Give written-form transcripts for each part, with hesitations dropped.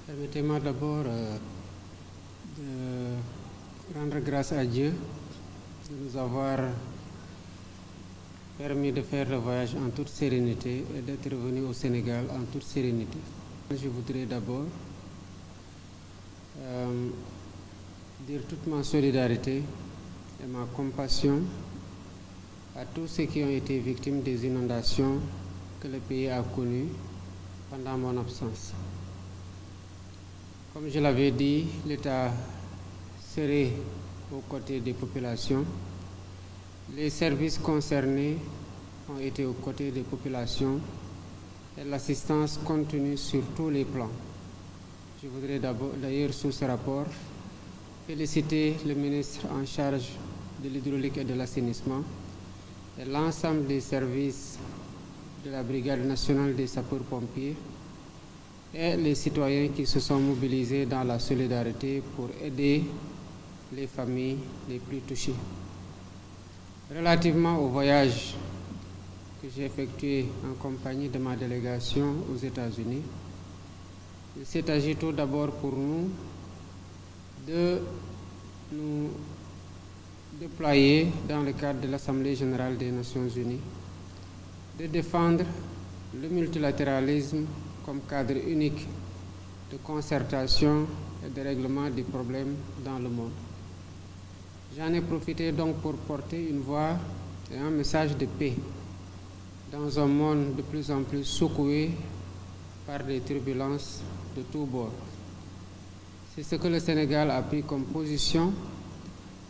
Permettez-moi d'abord de rendre grâce à Dieu de nous avoir permis de faire le voyage en toute sérénité et d'être revenu au Sénégal en toute sérénité. Je voudrais d'abord dire toute ma solidarité et ma compassion à tous ceux qui ont été victimes des inondations que le pays a connues pendant mon absence. Comme je l'avais dit, l'État serait aux côtés des populations. Les services concernés ont été aux côtés des populations et l'assistance continue sur tous les plans. Je voudrais d'ailleurs sous ce rapport féliciter le ministre en charge de l'hydraulique et de l'assainissement et l'ensemble des services de la Brigade nationale des sapeurs-pompiers et les citoyens qui se sont mobilisés dans la solidarité pour aider les familles les plus touchées. Relativement au voyage que j'ai effectué en compagnie de ma délégation aux États-Unis, il s'est agi tout d'abord pour nous de nous déployer dans le cadre de l'Assemblée générale des Nations unies, de défendre le multilatéralisme comme cadre unique de concertation et de règlement des problèmes dans le monde. J'en ai profité donc pour porter une voix et un message de paix dans un monde de plus en plus secoué par des turbulences de tous bords. C'est ce que le Sénégal a pris comme position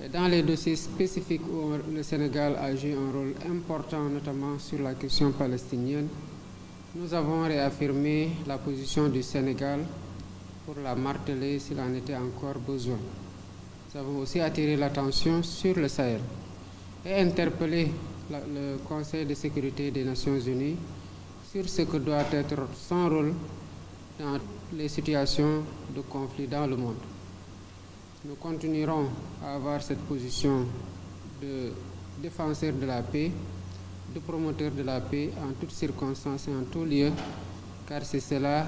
et dans les dossiers spécifiques où le Sénégal a joué un rôle important, notamment sur la question palestinienne, nous avons réaffirmé la position du Sénégal pour la marteler s'il en était encore besoin. Nous avons aussi attiré l'attention sur le Sahel et interpellé le Conseil de sécurité des Nations unies sur ce que doit être son rôle dans les situations de conflit dans le monde. Nous continuerons à avoir cette position de défenseur de la paix, de promoteur de la paix en toutes circonstances et en tout lieu, car c'est cela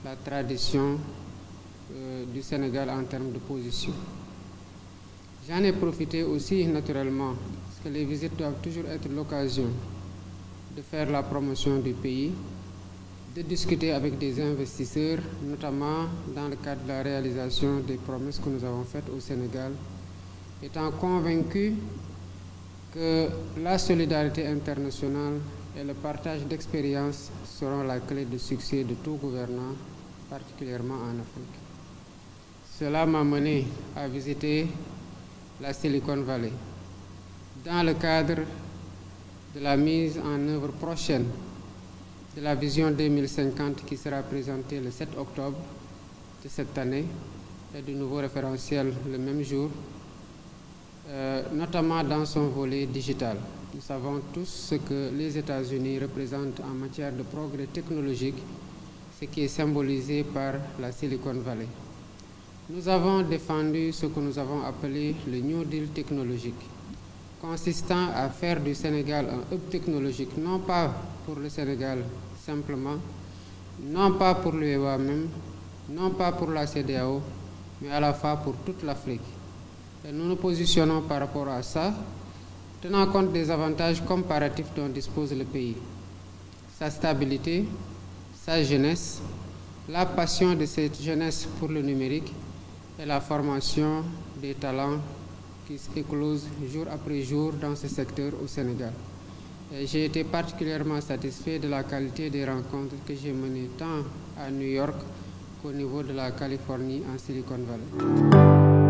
la tradition du Sénégal en termes de position. J'en ai profité aussi naturellement, parce que les visites doivent toujours être l'occasion de faire la promotion du pays, de discuter avec des investisseurs, notamment dans le cadre de la réalisation des promesses que nous avons faites au Sénégal, étant convaincu que la solidarité internationale et le partage d'expériences seront la clé de succès de tout gouvernant, particulièrement en Afrique. Cela m'a mené à visiter la Silicon Valley dans le cadre de la mise en œuvre prochaine de la vision 2050 qui sera présentée le 7 octobre de cette année et du nouveau référentiel le même jour, notamment dans son volet digital. Nous savons tous ce que les États-Unis représentent en matière de progrès technologique, ce qui est symbolisé par la Silicon Valley. Nous avons défendu ce que nous avons appelé le New Deal technologique, consistant à faire du Sénégal un hub technologique, non pas pour le Sénégal simplement, non pas pour l'UEMOA même, non pas pour la CEDEAO, mais à la fois pour toute l'Afrique. Et nous nous positionnons par rapport à ça, tenant compte des avantages comparatifs dont dispose le pays. Sa stabilité, sa jeunesse, la passion de cette jeunesse pour le numérique et la formation des talents qui éclosent jour après jour dans ce secteur au Sénégal. J'ai été particulièrement satisfait de la qualité des rencontres que j'ai menées tant à New York qu'au niveau de la Californie en Silicon Valley.